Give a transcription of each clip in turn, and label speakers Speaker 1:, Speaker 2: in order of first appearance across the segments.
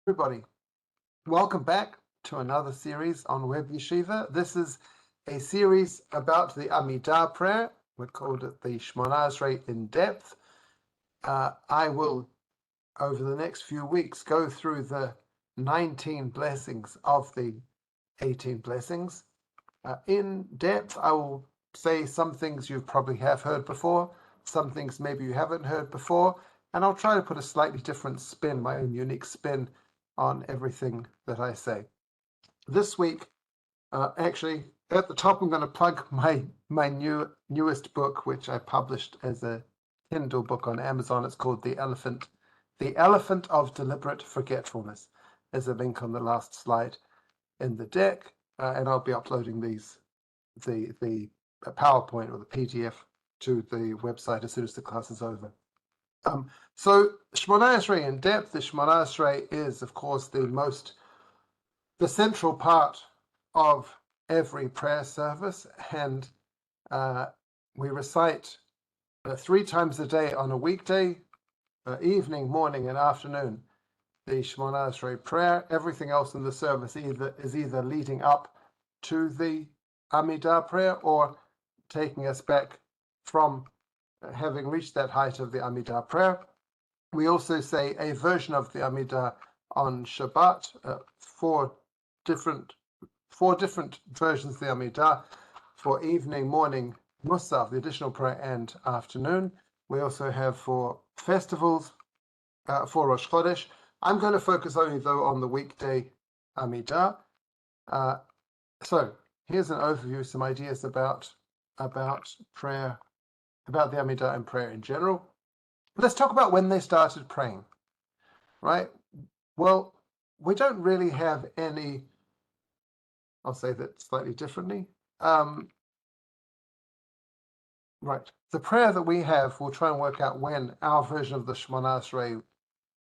Speaker 1: Everybody, welcome back to another series on Web Yeshiva. This is a series about the Amida prayer. We called it the Shemoneh Esrei in depth. I will, over the next few weeks, go through the 19 blessings of the 18 blessings. In depth, I will say some things you probably have heard before, some things maybe you haven't heard before, and I'll try to put a slightly different spin, my own unique spin, on everything that I say. This week, actually, at the top, I'm going to plug my newest book, which I published as a Kindle book on Amazon. It's called The Elephant of Deliberate Forgetfulness. There's a link on the last slide in the deck, and I'll be uploading the PowerPoint or the PDF to the website as soon as the class is over. So Shemoneh Esrei in depth. The Shemoneh Esrei is, of course, the central part of every prayer service, and we recite 3 times a day on a weekday, evening, morning, and afternoon, the Shemoneh Esrei prayer. Everything else in the service is either leading up to the Amida prayer or taking us back from having reached that height of the Amida prayer. We also say a version of the Amida on Shabbat, 4 different versions of the Amida for evening, morning, Musaf, the additional prayer, and afternoon. We also have for festivals, for Rosh Chodesh. I'm going to focus only, though, on the weekday Amida. So here's an overview, some ideas about prayer, about the Amida and prayer in general. Let's talk about when they started praying, right? Well, we don't really have any, I'll say that slightly differently. Right, the prayer that we have, we'll try and work out when our version of the Shemoneh Esrei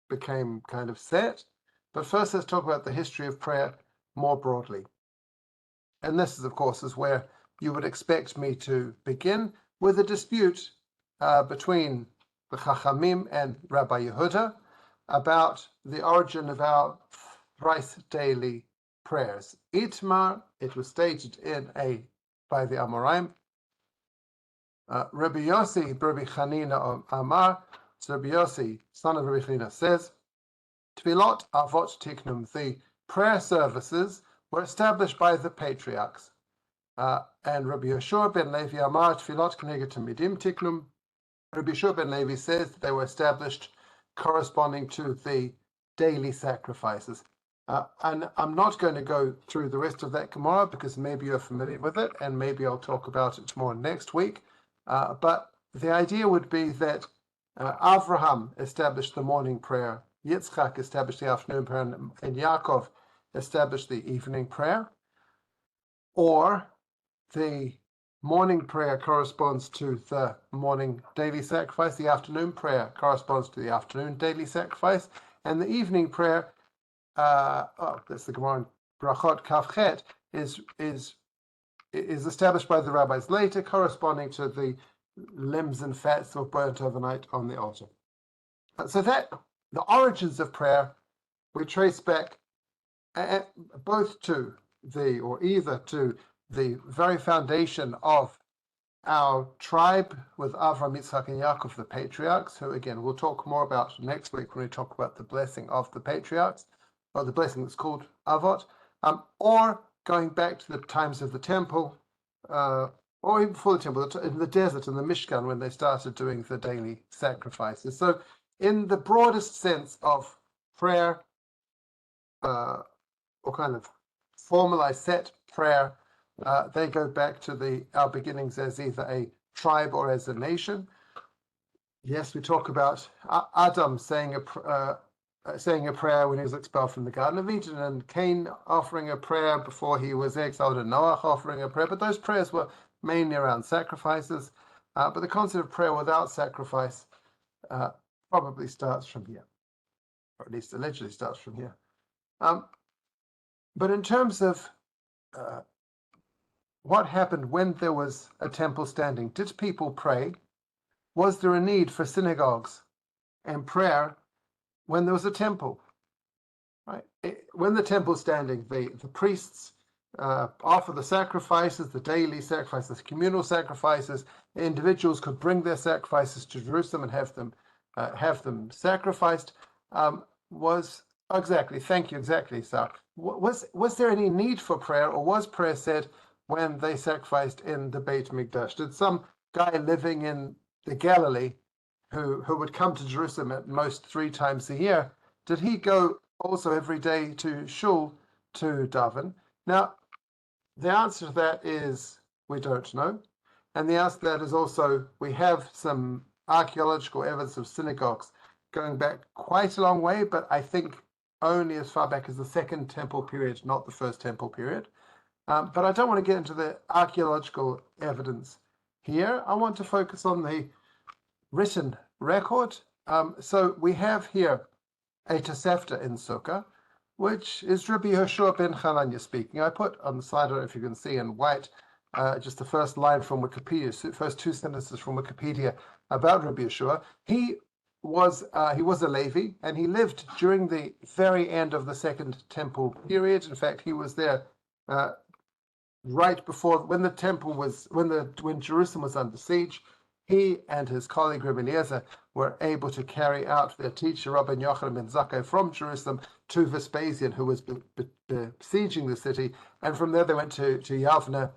Speaker 1: became kind of set. But first, let's talk about the history of prayer more broadly. And this is, of course, is where you would expect me to begin with a dispute between the Chachamim and Rabbi Yehuda about the origin of our thrice daily prayers. Itmar, it was stated by the Amoraim. Rabbi Yossi, Rabbi Chanina Amar, so Rabbi Yossi, son of Rabbi Chanina, says, Tfilot Avot Tiknum, the prayer services were established by the patriarchs. And Rabbi Yeshua ben Levi Amar, Tfilot K'neged Tamidim Tiknum. Rabbi Yeshua ben Levi says that they were established corresponding to the daily sacrifices. And I'm not going to go through the rest of that Gemara because maybe you're familiar with it, and maybe I'll talk about it more next week. But the idea would be that Avraham established the morning prayer, Yitzchak established the afternoon prayer, and Yaakov established the evening prayer. Or the morning prayer corresponds to the morning daily sacrifice, the afternoon prayer corresponds to the afternoon daily sacrifice, and the evening prayer, that's the Gemara in Brachot Kafchet, is established by the rabbis later, corresponding to the limbs and fats that were burnt overnight on the altar. So that the origins of prayer we trace back both to either to the very foundation of our tribe with Avraham, Yitzchak, and Yaakov, the patriarchs, who again we'll talk more about next week when we talk about the blessing of the patriarchs, or the blessing that's called Avot, or going back to the times of the temple, or even before the temple, in the desert, in the Mishkan, when they started doing the daily sacrifices. So in the broadest sense of prayer, or kind of formalized set prayer, they go back to our beginnings as either a tribe or as a nation. Yes, we talk about Adam saying a prayer when he was expelled from the Garden of Eden, and Cain offering a prayer before he was exiled, and Noah offering a prayer. But those prayers were mainly around sacrifices. But the concept of prayer without sacrifice probably starts from here, or at least allegedly starts from here. But in terms of what happened when there was a temple standing, did people pray? Was there a need for synagogues and prayer when there was a temple? Right? When the temple's standing, the priests offer the sacrifices, the daily sacrifices, the communal sacrifices. Individuals could bring their sacrifices to Jerusalem and have them sacrificed. Was exactly, thank you, exactly. So, was there any need for prayer, or was prayer said when they sacrificed in the Beit Mikdash? Did some guy living in the Galilee, who would come to Jerusalem at most 3 times a year, did he go also every day to shul to daven? Now, the answer to that is we don't know. And the answer to that is also we have some archaeological evidence of synagogues going back quite a long way, but I think only as far back as the Second Temple period, not the First Temple period. But I don't want to get into the archaeological evidence here. I want to focus on the written record. So we have here a Tosefta in Sukkah, which is Rabbi Yehoshua ben Chananya speaking. I put on the slide, I don't know if you can see in white, just the first line from Wikipedia, first 2 sentences from Wikipedia about Rabbi Yehoshua. He was a Levi, and he lived during the very end of the Second Temple period. In fact, he was there right before when Jerusalem was under siege. He and his colleague Rabbi Eliezer were able to carry out their teacher Rabban Yochanan ben Zakkai from Jerusalem to Vespasian, who was besieging the city, and from there they went to Yavneh,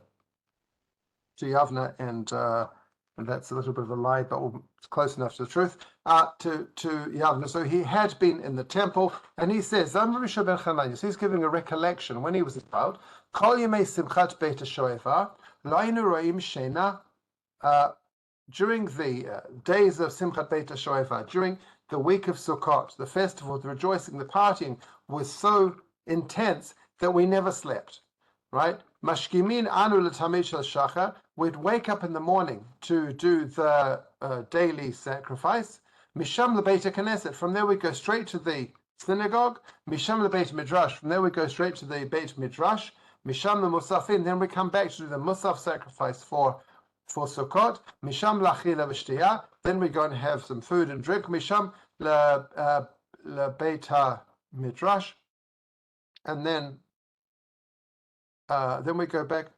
Speaker 1: and that's a little bit of a lie, but it's close enough to the truth. To Yavneh. So he had been in the temple, and he says, so he's giving a recollection when he was a child. Kol yemei simchat beit hashoeva, lo haynu ro'im shena. During the days of Simchat Beit HaShoeva, during the week of Sukkot, the festival, the rejoicing, the partying was so intense that we never slept, right? Mashkimin anu l'tamid shel shachar, we'd wake up in the morning to do the daily sacrifice. Misham lebeit HaKnesset, from there we go straight to the synagogue. Misham lebeit Midrash, from there we go straight to the Beit Midrash. Misham lemusafin, then we come back to do the Musaf sacrifice for Sukkot. Misham la'achila v'shtiyah, then we go and have some food and drink. Misham leBeit HaMidrash, and then we go back.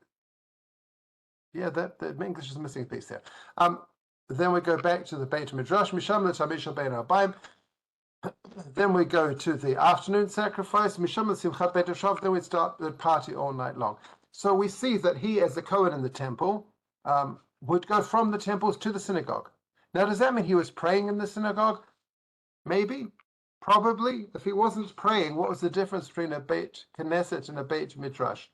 Speaker 1: Yeah, the English is missing a piece there. Then we go back to the Beit Midrash. Misham leTamid shel bein ha'arbaim. Then we go to the afternoon sacrifice. Misham leSimchat Beit HaShav. Then we start the party all night long. So we see that he, as the Kohen in the temple, would go from the temples to the synagogue. Now, does that mean he was praying in the synagogue? Maybe, probably. If he wasn't praying, what was the difference between a Beit Knesset and a Beit Midrash?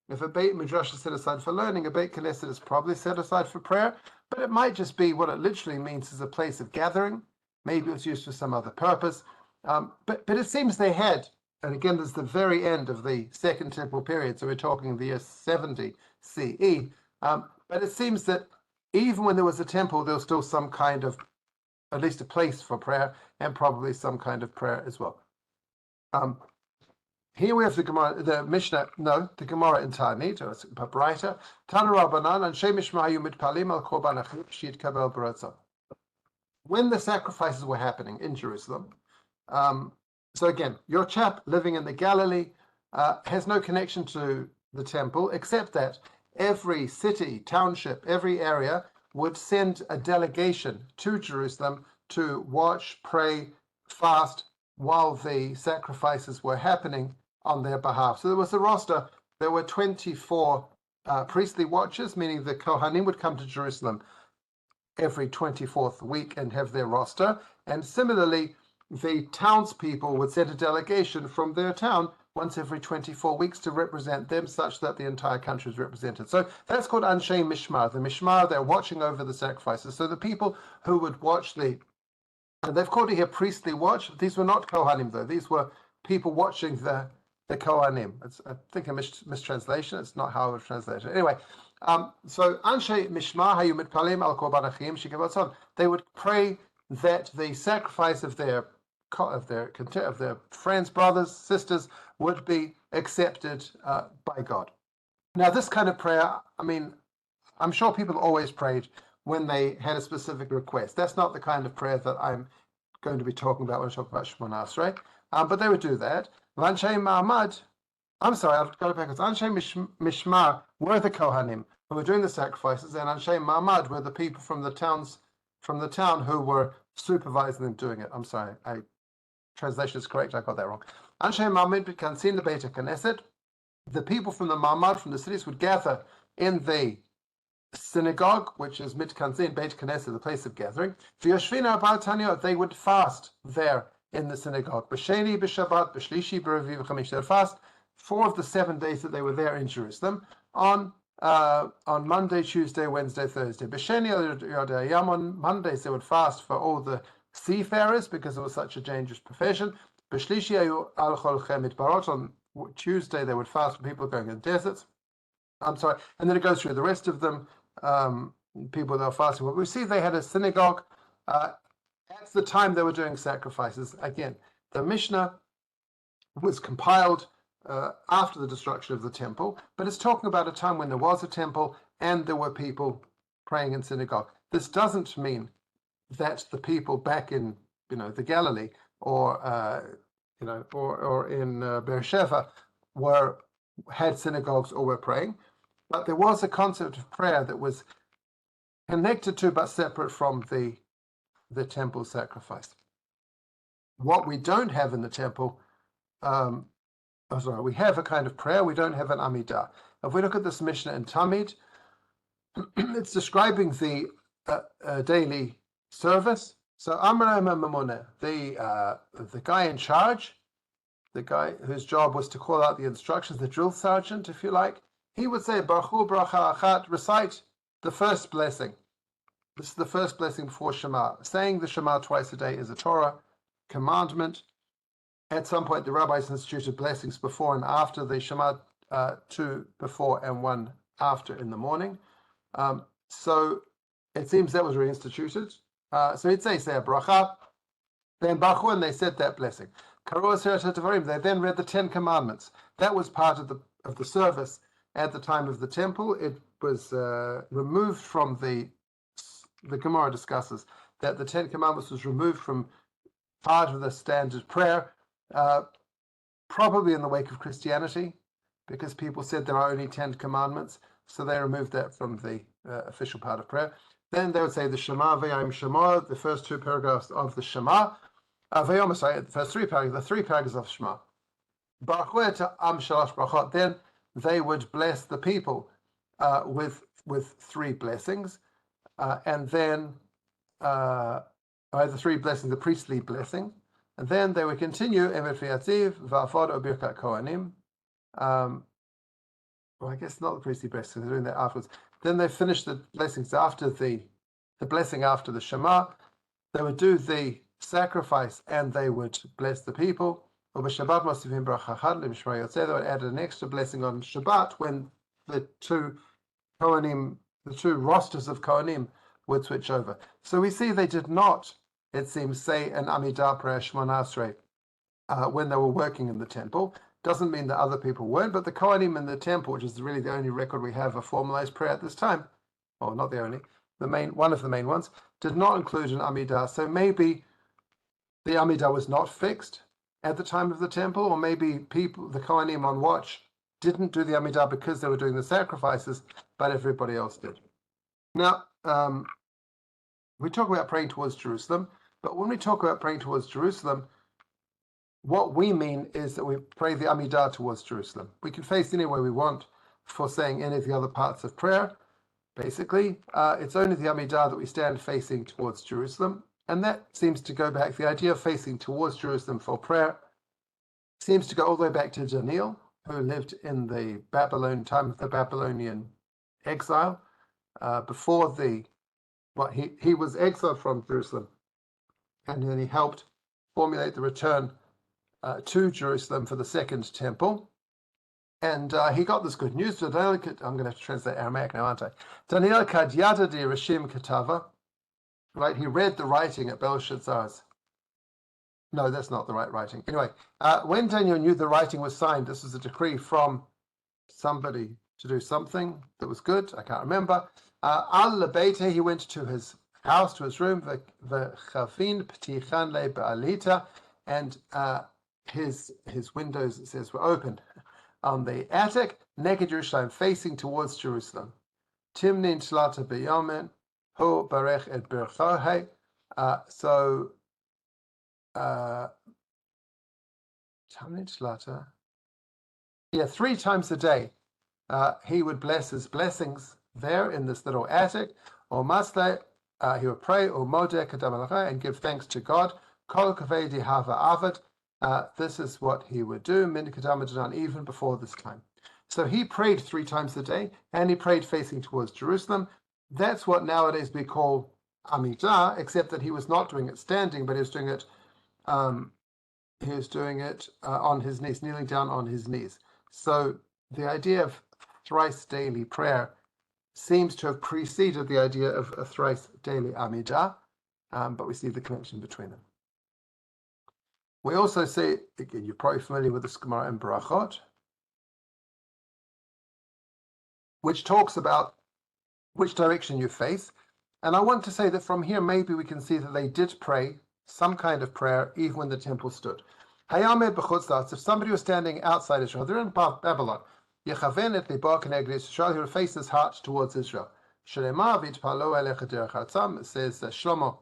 Speaker 1: If a Beit Midrash is set aside for learning, a Beit Knesset is probably set aside for prayer, but it might just be what it literally means is a place of gathering. Maybe it was used for some other purpose. But it seems they had, and again, there's the very end of the Second Temple period, so we're talking the year 70 CE. But it seems that even when there was a temple, there was still some kind of, at least a place for prayer, and probably some kind of prayer as well. Here we have the Gemara, the Mishnah, no, the Gemara in Ta'anit, or it's a brighter. Tana Rabbanan, and Shemishma hayu mitpalim al korban achim sheyitkabel b'ratzon. When the sacrifices were happening in Jerusalem, so again, your chap living in the Galilee has no connection to the temple, except that every city, township, every area would send a delegation to Jerusalem to watch, pray, fast while the sacrifices were happening on their behalf. So there was a roster. There were 24 priestly watchers, meaning the Kohanim would come to Jerusalem every 24th week and have their roster. And similarly, the townspeople would send a delegation from their town once every 24 weeks to represent them, such that the entire country is represented. So that's called Anshe Mishmar. The Mishmar, they're watching over the sacrifices. So the people who would watch and they've called it here priestly watch. These were not Kohanim, though. These were people watching the Kohanim. It's, I think, a mistranslation. It's not how it was translated. Anyway, so Anshe Mishmar hayu mitpalim al korban achim shekavatzon. They would pray that the sacrifice of their friends, brothers, sisters would be accepted by God. Now, this kind of prayer, I mean, I'm sure people always prayed when they had a specific request. That's not the kind of prayer that I'm going to be talking about when I talk about Shemoneh Esrei. but they would do that. Anshe Ma'amad, I'm sorry, I'll go backwards. Anshe Mishmar were the Kohanim who were doing the sacrifices, and Anshe Ma'amad were the people from the town who were supervising them doing it. I'm sorry, translation is correct, I got that wrong. Anshe Ma'amad Kansin the Beit Knesset, the people from the Ma'amad, from the cities, would gather in the synagogue, which is Mitkanzin, Beit Knesset, the place of gathering. V'yoshvina b'al they would fast there in the synagogue. B'sheni, b'shabbat, b'shlishi, b'revi, b'chamish. They would fast 4 of the 7 days that they were there in Jerusalem on Monday, Tuesday, Wednesday, Thursday. B'sheni yom, on Mondays they would fast for all the seafarers because it was such a dangerous profession. B'shlishi al chol chemit barot, on Tuesday they would fast for people going in deserts. I'm sorry, and then it goes through the rest of them, people that are fasting. Well, we see they had a synagogue at the time they were doing sacrifices. Again, the Mishnah was compiled after the destruction of the temple, but it's talking about a time when there was a temple and there were people praying in synagogue. This doesn't mean that the people back in the Galilee or or in Beersheba had synagogues or were praying, but there was a concept of prayer that was connected to but separate from the temple sacrifice. What we don't have in the temple, we have a kind of prayer, we don't have an Amida. If we look at this Mishnah in Tamid, it's describing the daily service. So Amra Mamoneh, the guy in charge, the guy whose job was to call out the instructions, the drill sergeant, if you like, he would say, Baruchu bracha achat, recite the first blessing. This is the first blessing before Shema. Saying the Shema twice a day is a Torah commandment. At some point, the rabbis instituted blessings before and after the Shema, 2 before and 1 after in the morning. So it seems that was reinstituted. So he'd say a bracha, then baruchu, and they said that blessing. They then read the 10 Commandments. That was part of the service at the time of the temple. It was removed from the Gemara discusses that the 10 Commandments was removed from part of the standard prayer, probably in the wake of Christianity, because people said there are only 10 Commandments, so they removed that from the official part of prayer. Then they would say the Shema V'yayim Shema, the first 2 paragraphs of the Shema. The first 3 paragraphs, the 3 paragraphs of Shema. Then they would bless the people with 3 blessings, and then the 3 blessings, the priestly blessing, and then they would continue Emet V'Yatziv V'Avod O Birkat Kohanim. Well, I guess not the priestly blessing; they're doing that afterwards. Then they finish the blessings after the blessing after the Shema. They would do the sacrifice and they would bless the people. They would add an extra blessing on Shabbat when the 2 Kohanim, the 2 rosters of Kohanim would switch over. So we see they did not, it seems, say an Amida prayer, Shemoneh Esrei, when they were working in the temple. Doesn't mean that other people weren't, but the Kohanim in the temple, which is really the only record we have of formalized prayer at this time, or not the only, one of the main ones, did not include an Amida. So maybe the Amida was not fixed at the time of the temple, or maybe the Kohanim on watch, didn't do the Amida because they were doing the sacrifices, but everybody else did. Now, we talk about praying towards Jerusalem, but when we talk about praying towards Jerusalem, what we mean is that we pray the Amida towards Jerusalem. We can face any way we want for saying any of the other parts of prayer. Basically, it's only the Amida that we stand facing towards Jerusalem. And that seems to go back, the idea of facing towards Jerusalem for prayer seems to go all the way back to Daniel, who lived in the time of the Babylonian exile, before he was exiled from Jerusalem. And then he helped formulate the return to Jerusalem for the second temple. And he got this good news. I'm going to have to translate Aramaic now, aren't I? Daniel kad yada di Rishim katava. Right, he read the writing at Belshazzar's. No, that's not the right writing. Anyway, when Daniel knew the writing was signed, this was a decree from somebody to do something that was good. I can't remember. Al Lebeite, he went to his house, to his room, the Chavin P'tichan Le Ba'alita, and his windows, it says, were open on the attic, naked Jerusalem, facing towards Jerusalem. Timnin Shlata Beyamin, Ho Barech et Berchohe. So, Timnin Shlata. Yeah, 3 times a day he would bless his blessings there in this little attic, or Masle, he would pray, or Modeh Kadam and give thanks to God. Kol Kavedi Hava Avad. This is what he would do, Min Kadam even before this time. So he prayed 3 times a day, and he prayed facing towards Jerusalem. That's what nowadays we call Amida, except that he was not doing it standing, but he was doing it on his knees, kneeling down on his knees. So the idea of thrice daily prayer seems to have preceded the idea of a thrice daily Amida, but we see the connection between them. We also see, again, you're probably familiar with the Gemara in Barachot, which talks about which direction you face. And I want to say that from here, maybe we can see that they did pray some kind of prayer even when the temple stood. If somebody was standing outside Israel, they're in Babylon, he would face his heart towards Israel. Says Shlomo,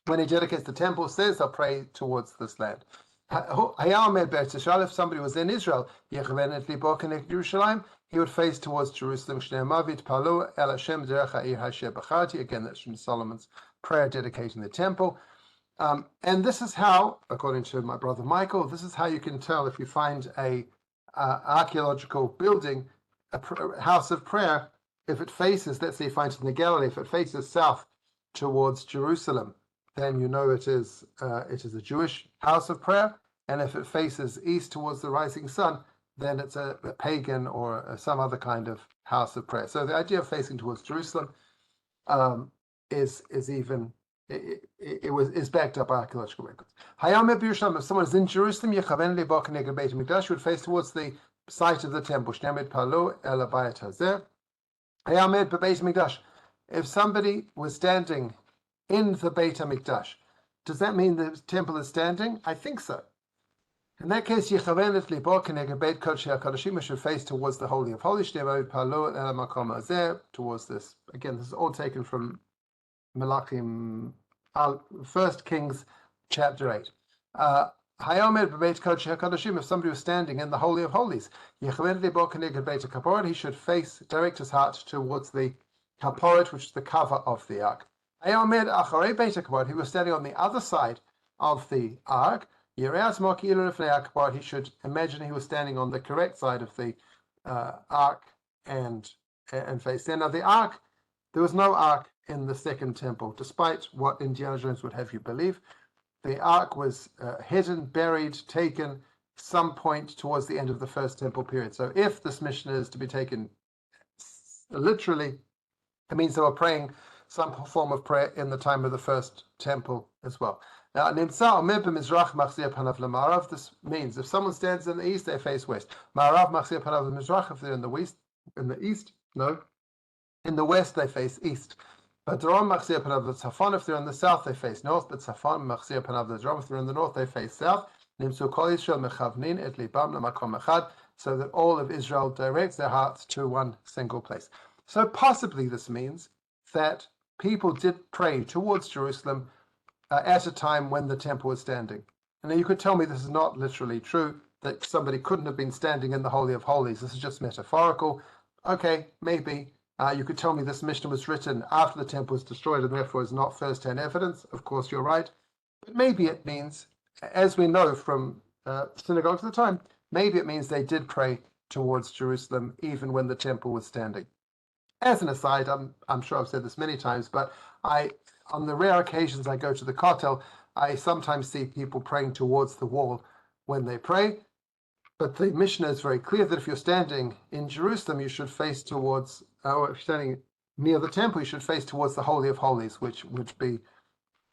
Speaker 1: when he dedicates the temple, says, I'll pray towards this land. If somebody was in Israel, he would face towards Jerusalem. Again, that's from Solomon's prayer dedicating the temple. And this is how, according to my brother Michael, this is how you can tell if you find a archaeological building, a house of prayer, if it faces, let's say you find it in the Galilee, if it faces south towards Jerusalem, then you know it is a Jewish house of prayer. And if it faces east towards the rising sun, then it's a pagan or some other kind of house of prayer. So the idea of facing towards Jerusalem is backed up by archaeological records. If someone is in Jerusalem, you would face towards the site of the temple. If somebody was standing in the Beit HaMikdash, does that mean the temple is standing? I think so. In that case, should face towards the Holy of Holies, towards this. Again, this is all taken from Melachim, 1 Kings, chapter 8. If somebody was standing in the Holy of Holies, he should direct his heart towards the kaporet, which is the cover of the ark. He was standing on the other side of the ark. He should imagine he was standing on the correct side of the ark and face there. Now the ark, there was no ark in the second temple, despite what Indiana Jones would have you believe. The ark was hidden, buried, taken some point towards the end of the first temple period. So if this mission is to be taken literally, it means they were praying some form of prayer in the time of the first temple as well. Now, this means if someone stands in the east, they face west. If they're in the east, no. In the west, they face east. But if they're in the south, they face north. But if they're in the north, they face south. So that all of Israel directs their hearts to one single place. So possibly this means that people did pray towards Jerusalem at a time when the temple was standing. And now you could tell me this is not literally true, that somebody couldn't have been standing in the Holy of Holies. This is just metaphorical. Okay, maybe. You could tell me this Mishnah was written after the temple was destroyed and therefore is not first-hand evidence. Of course, you're right. But maybe it means, as we know from synagogues at the time, maybe it means they did pray towards Jerusalem even when the temple was standing. As an aside, I'm sure I've said this many times, but on the rare occasions I go to the Kotel, I sometimes see people praying towards the wall when they pray. But the Mishnah is very clear that if you're standing in Jerusalem, you should face towards, or if you're standing near the temple, you should face towards the Holy of Holies, which would be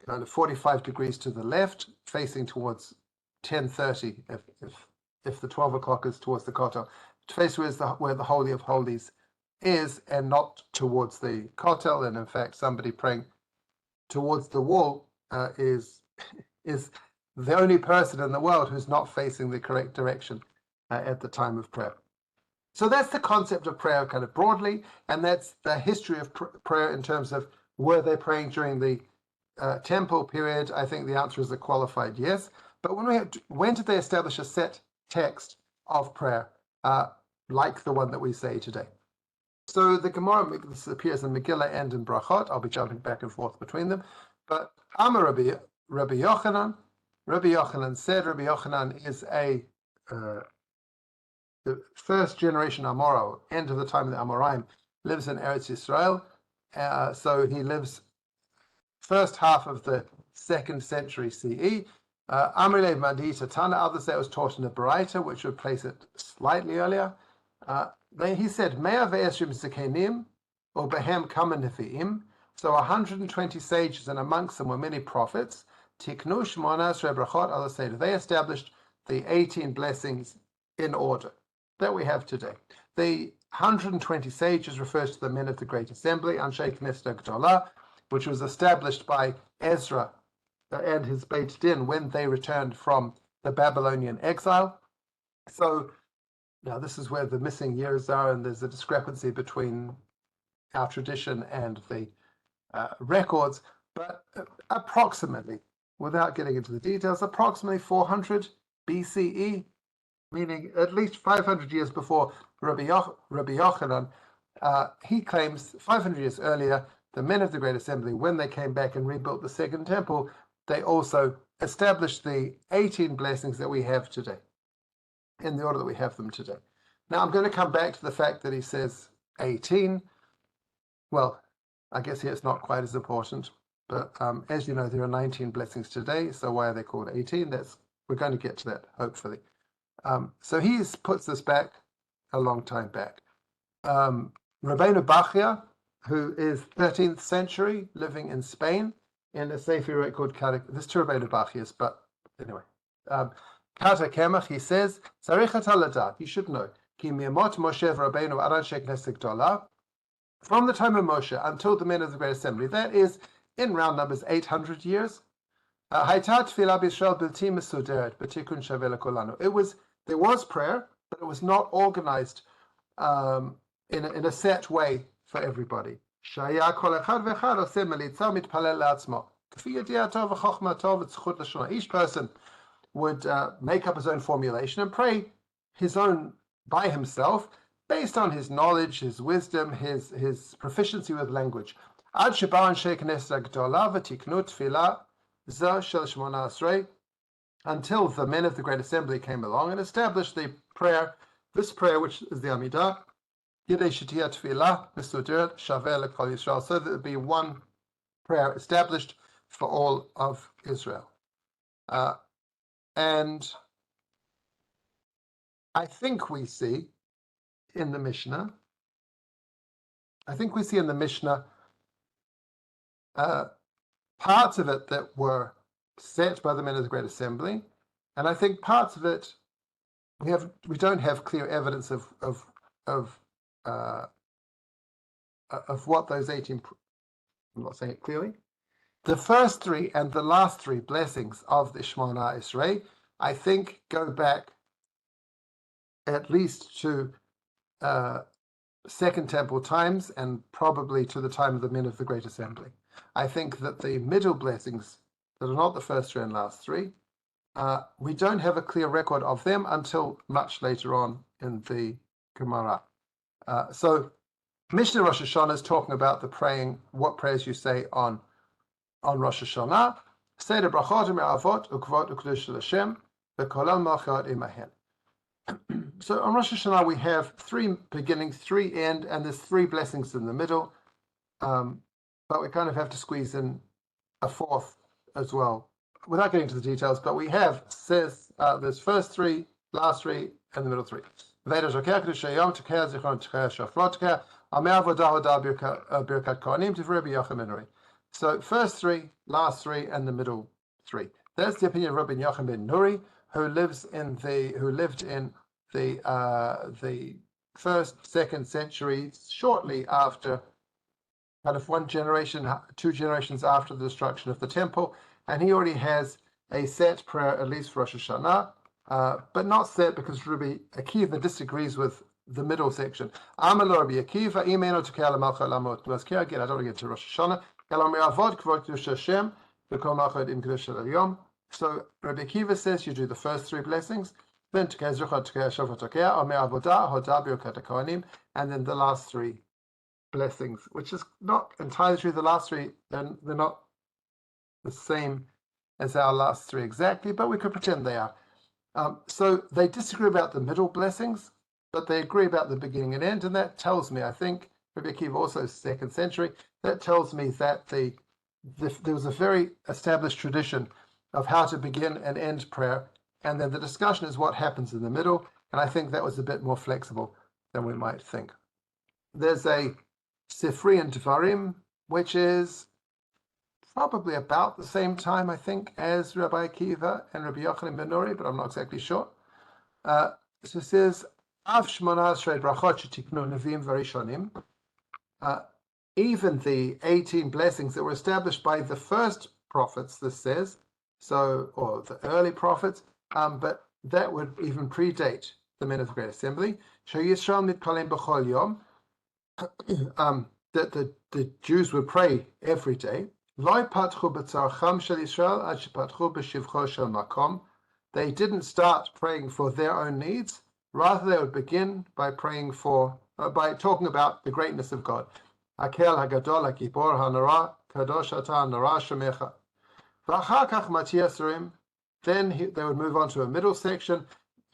Speaker 1: kind of 45 degrees to the left, facing towards 10:30, if the 12 o'clock is towards the Kotel. To face where the Holy of Holies is, and not towards the Kotel. And in fact, somebody praying towards the wall is the only person in the world who's not facing the correct direction at the time of prayer. So that's the concept of prayer kind of broadly, and that's the history of prayer in terms of were they praying during the temple period. I think the answer is a qualified yes. But when did they establish a set text of prayer like the one that we say today? So the Gemara, this appears in Megillah and in Brachot. I'll be jumping back and forth between them. But Amar Rabbi Yochanan. Rabbi Yochanan said Rabbi Yochanan is the first generation Amorah, end of the time of the Amoraim, lives in Eretz Yisrael. So he lives first half of the 2nd century CE. Amrile Madita Tana, others say it was taught in the Baraita, which would place it slightly earlier. Then he said, Mea ve'eshrim zekenim, or behem kamen nevi'im. So 120 sages, and amongst them were many prophets. Tiknu Shemoneh Esrei brachot, others say they established the 18 blessings in order that we have today. The 120 sages refers to the men of the Great Assembly, Anshe Knesset Gdolah, which was established by Ezra and his Beit Din when they returned from the Babylonian exile. So now this is where the missing years are, and there's a discrepancy between our tradition and the records, but approximately, without getting into the details, approximately 400 BCE, meaning at least 500 years before Rabbi Yochanan. He claims 500 years earlier, the men of the Great Assembly, when they came back and rebuilt the Second Temple, they also established the 18 blessings that we have today, in the order that we have them today. Now, I'm going to come back to the fact that he says 18. Well, I guess here it's not quite as important, but as you know, there are 19 blessings today, so why are they called 18? We're going to get to that, hopefully. So he puts this back a long time back. Rabbeinu Bachya, who is 13th century, living in Spain, in a Sefer called Kata. There's two Rabbeinu Bachyas, but anyway. Kata Kemach, he says, Sarichat haladat, you should know, Ki mi'amot Moshe v'Rabbeinu aran sheknesek dola, from the time of Moshe until the men of the Great Assembly, that is, in round numbers, 800 years. Haytat tefillah b'Yisrael bilti mesuderet b'tikun shaveh lekolanu. There was prayer, but it was not organized in a set way for everybody. Shaya kol echad v'echad oseh melitza mitpalel la'atzmo. K'fi yediato v'chochmato v'tzchut l'shona. Each person would make up his own formulation and pray his own by himself, based on his knowledge, his wisdom, his proficiency with language. Ad sheba anshe knesset gdola v'tiknu tefillah zeh shel Shemoneh Esrei, until the men of the Great Assembly came along and established this prayer, which is the Amida, Yidei Shetiyah Tefillah Mesuderet Shaveh Lekol Yisrael, so that there be one prayer established for all of Israel. And I think we see in the Mishnah, parts of it that were set by the men of the Great Assembly, and I think parts of it we don't have clear evidence of what those 18. I'm not saying it clearly. The first three and the last three blessings of the Shemoneh Esrei, I think, go back at least to Second Temple times and probably to the time of the men of the Great Assembly. I think that the middle blessings that are not the first three and last three, we don't have a clear record of them until much later on in the Gemara. So Mishnah Rosh Hashanah is talking about the praying, what prayers you say on Rosh Hashanah. Seder brachot u'me'avot u'kvot u'kedush Hashem v'kolal malchot imahen. So on Rosh Hashanah we have three beginnings, three end, and there's three blessings in the middle. But we kind of have to squeeze in a fourth as well, without getting into the details. But we have there's first three, last three, and the middle three. So first three, last three, and the middle three. That's the opinion of Rabban Gamliel ben Nuri, who lived in the first, second century, shortly after, kind of 2 generations after the destruction of the temple, and he already has a set prayer, at least for Rosh Hashanah, but not set because Rabbi Akiva disagrees with the middle section. Amar lo Rabbi Akiva, imeno tekeh ala malcha lamot mazkir. Again, I don't want to get to Rosh Hashanah. Elam me'avod kvod kedusha Hashem v'kol malchot im kedusha al-yom. So Rabbi Akiva says you do the first three blessings, then tekeh zrucha, tekeh shofar, tekeh or me'avodah, hodah b'yokat kohanim, and then the last three blessings, which is not entirely true. The last three, then they're not the same as our last three exactly, but we could pretend they are. So they disagree about the middle blessings, but they agree about the beginning and end, and that tells me, I think, Rabbi Akiva also 2nd century, that tells me that there was a very established tradition of how to begin and end prayer, and then the discussion is what happens in the middle, and I think that was a bit more flexible than we might think. There's a Sifri and Devarim, which is probably about the same time, I think, as Rabbi Akiva and Rabbi Yochanan ben Nuri, but I'm not exactly sure. So it says, Av Shemoneh Esrei brachot shetiknu neviim v'rishonim. Even the 18 blessings that were established by the first prophets, this says, or the early prophets, but that would even predate the men of the Great Assembly. Sheyisrael mitpalim b'chol yom, that the Jews would pray every day. Lo patchu b'tzarcham shel Yisrael ad shepatchu b'shivcho shel makom. They didn't start praying for their own needs. Rather, they would begin by praying by talking about the greatness of God. Hakel hagadol hakipor hanara kadosh ata hanara shemecha. V'achar kach matiya surim. Then they would move on to a middle section,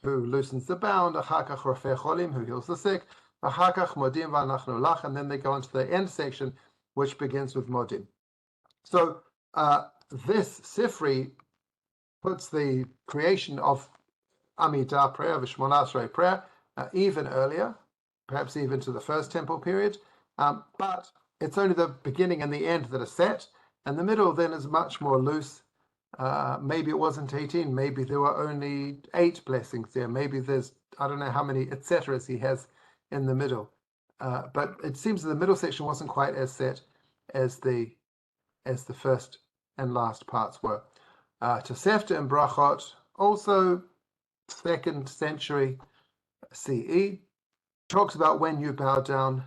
Speaker 1: who loosens the bound. Achar kach rofeh cholim, who heals the sick. Achar kach modim v'anachnu lach. And then they go on to the end section, which begins with modim. So this Sifri puts the creation of Amida prayer, of Shemoneh Esrei prayer, even earlier, perhaps even to the first temple period, but it's only the beginning and the end that are set, and the middle then is much more loose. Maybe it wasn't 18, maybe there were only 8 blessings there, maybe there's, I don't know how many etceteras he has in the middle, but it seems that the middle section wasn't quite as set as the first and last parts were. Tosefta and Brachot, also 2nd century CE, talks about when you bow down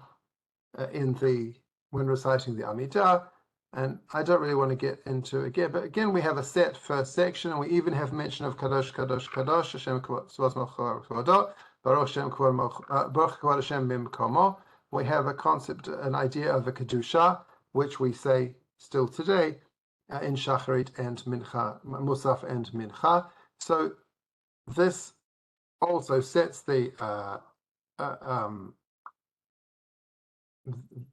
Speaker 1: when reciting the Amida, and I don't really want to get into it again, but again we have a set first section, and we even have mention of Kadosh, Kadosh, Kadosh, Hashem Tzvos Melech Kvodo, Baruch Hashem Kvod Hashem Mimkomo. We have a concept, an idea of a Kedusha, which we say still today in Shacharit and Mincha, Musaf and Mincha. So this also sets the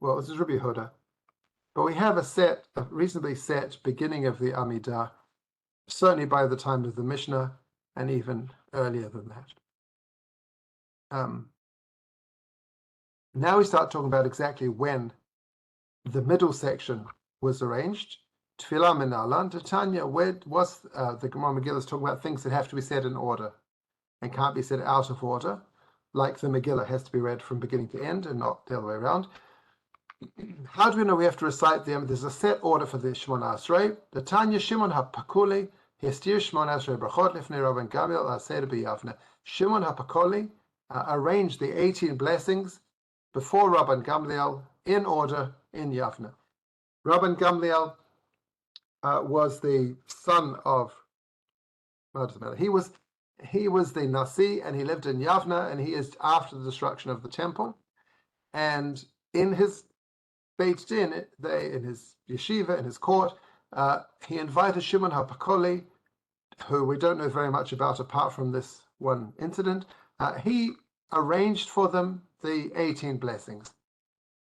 Speaker 1: this is Rabbi Yehuda, but we have a reasonably set beginning of the Amida, certainly by the time of the Mishnah, and even earlier than that. Now we start talking about exactly when the middle section was arranged. Tefillah Menalan, Tanya, where was the Gemara Megillah is talking about things that have to be said in order and can't be said out of order, like the Megillah has to be read from beginning to end and not the other way around. How do we know we have to recite them? There's a set order for the Shemoneh Esrei. The Tanya Shimon HaPakuli, Hestir Shemoneh Esrei Brachot Lifnei Rabban Gamliel and Yavneh. Shimon HaPakuli arranged the 18 blessings before Rabban Gamliel in order in Yavneh. Rabban Gamliel was the son of, well, it doesn't matter. He was the Nasi, and he lived in Yavneh, and he is after the destruction of the temple. And in his Beit Din, in his yeshiva, in his court, he invited Shimon HaPakoli, who we don't know very much about apart from this one incident. He arranged for them the 18 blessings.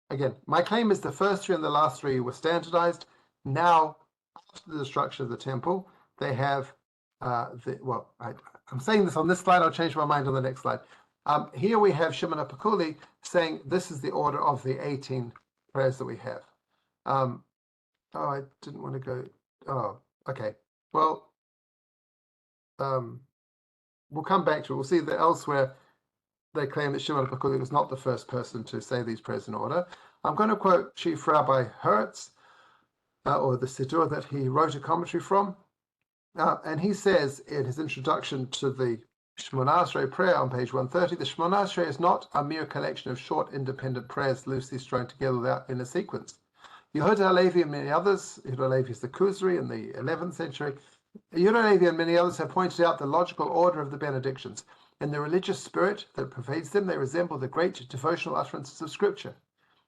Speaker 1: Again, my claim is the first 3 and the last 3 were standardized. Now, after the destruction of the temple, they have I'm saying this on this slide. I'll change my mind on the next slide. Here we have Shimon HaPakuli saying this is the order of the 18 prayers that we have. I didn't want to go. Oh, okay. Well, we'll come back to it. We'll see that elsewhere they claim that Shemoneh Esrei was not the first person to say these prayers in order. I'm going to quote Chief Rabbi Hertz, or the Siddur that he wrote a commentary from. And he says in his introduction to the Shemoneh Esrei prayer on page 130, the Shemoneh Esrei is not a mere collection of short, independent prayers loosely strung together without in a sequence. Yehuda Halevi and many others, Yehuda Halevi is the Kuzri in the 11th century, Yehuda Halevi and many others have pointed out the logical order of the benedictions. In the religious spirit that pervades them, they resemble the great devotional utterances of Scripture.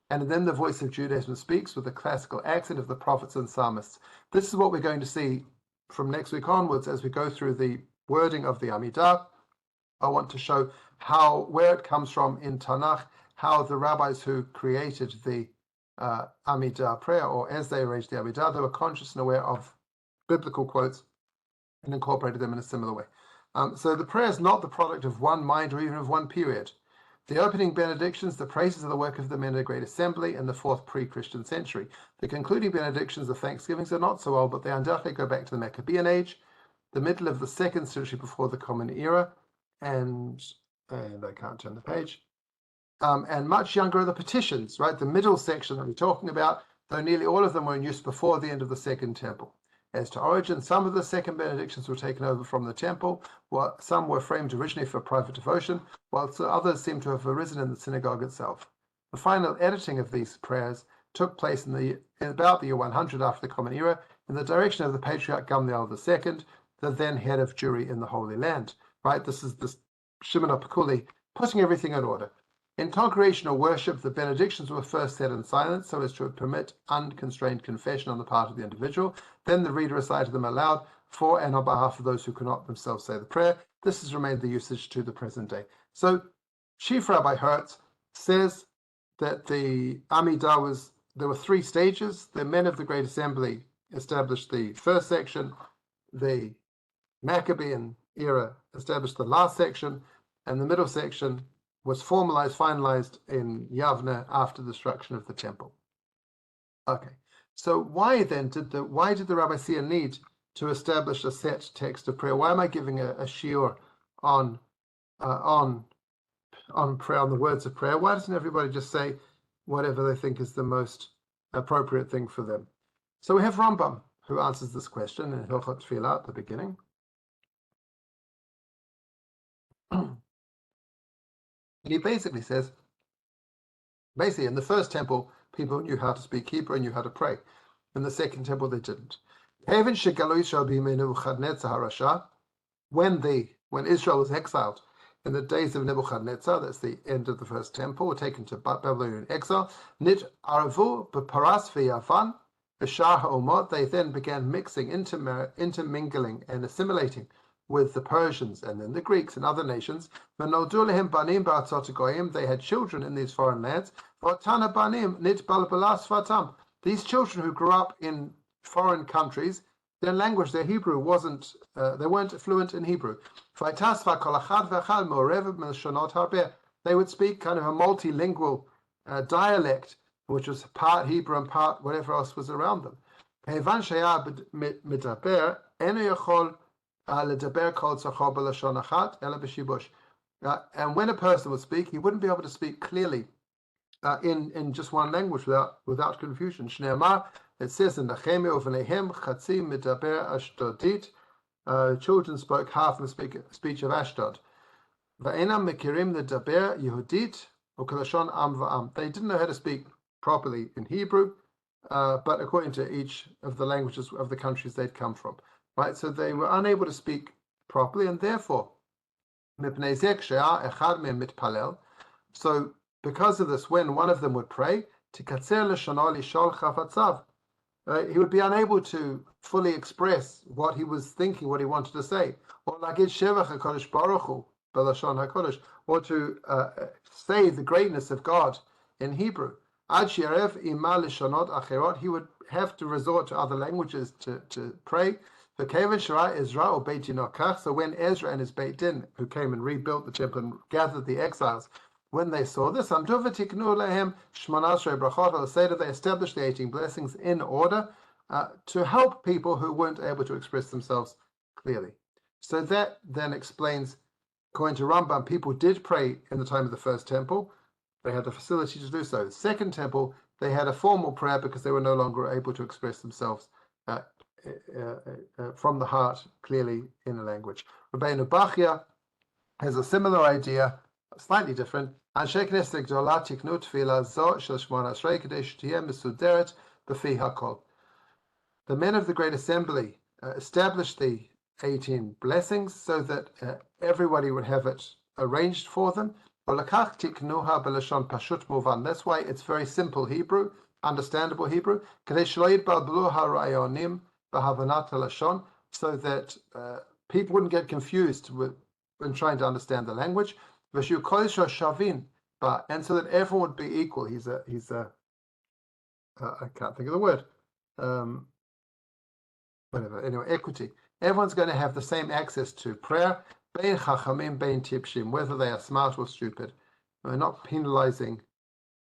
Speaker 1: And then the voice of Judaism speaks with the classical accent of the prophets and psalmists. This is what we're going to see from next week onwards as we go through the wording of the Amida. I want to show where it comes from in Tanakh, how the rabbis who created the Amida prayer, or as they arranged the Amida, they were conscious and aware of biblical quotes and incorporated them in a similar way. So the prayer is not the product of one mind or even of one period. The opening benedictions, the praises of the work of the men of the Great Assembly in the 4th pre-Christian century. The concluding benedictions of thanksgivings are not so old, but they undoubtedly go back to the Maccabean age, the middle of the 2nd century before the Common Era, and I can't turn the page. And much younger are the petitions, right? The middle section that we're talking about, though nearly all of them were in use before the end of the Second Temple. As to origin, some of the second benedictions were taken over from the temple, while some were framed originally for private devotion, whilst others seem to have arisen in the synagogue itself. The final editing of these prayers took place in about the year 100 after the Common Era, in the direction of the Patriarch Gamliel II, the then head of Jewry in the Holy Land. Right, this is the Shimon Apikuli putting everything in order. In congregational worship, the benedictions were first said in silence so as to permit unconstrained confession on the part of the individual. Then the reader recited them aloud for and on behalf of those who could not themselves say the prayer. This has remained the usage to the present day. So Chief Rabbi Hertz says that the Amida there were 3 stages. The men of the Great Assembly established the first section. The Maccabean era established the last section, and the middle section was finalized in Yavneh after the destruction of the temple. Okay, so why then did the rabbi see a need to establish a set text of prayer? Why am I giving a shiur on prayer, on the words of prayer? Why doesn't everybody just say whatever they think is the most appropriate thing for them? So we have Rambam who answers this question in Hilchot Tefillah at the beginning. He basically says, in the first temple, people knew how to speak Hebrew and knew how to pray. In the second temple, they didn't. When Israel was exiled in the days of Nebuchadnezzar, that's the end of the first temple, were taken to Babylonian exile. Nit aravu b'paras v'yavan b'shar ha'omot. They then began mixing, intermingling, and assimilating with the Persians and then the Greeks and other nations. They had children in these foreign lands. These children who grew up in foreign countries, their language, their Hebrew wasn't, they weren't fluent in Hebrew. They would speak kind of a multilingual dialect, which was part Hebrew and part whatever else was around them. And when a person would speak, he wouldn't be able to speak clearly in just one language without confusion. It says in Nehemiah, children spoke half the speech of Ashdod. They didn't know how to speak properly in Hebrew, but according to each of the languages of the countries they'd come from. Right, so they were unable to speak properly, and therefore, so because of this, when one of them would pray, he would be unable to fully express what he was thinking, what he wanted to say, or to say the greatness of God in Hebrew. He would have to resort to other languages to pray. So when Ezra and his Beit Din, who came and rebuilt the temple and gathered the exiles, when they saw this, they established the 18 blessings in order to help people who weren't able to express themselves clearly. So that then explains, according to Rambam, people did pray in the time of the first temple. They had the facility to do so. The second temple, they had a formal prayer because they were no longer able to express themselves from the heart, clearly in the language. Rabbeinu Bachya has a similar idea, slightly different. The men of the Great Assembly established the 18 blessings so that everybody would have it arranged for them. That's why it's very simple Hebrew, understandable Hebrew, so that people wouldn't get confused when trying to understand the language, and so that everyone would be equal. He's a I can't think of the word. Whatever. Anyway, equity. Everyone's going to have the same access to prayer, bein chachamim, bein tipshim, whether they are smart or stupid. We're not penalizing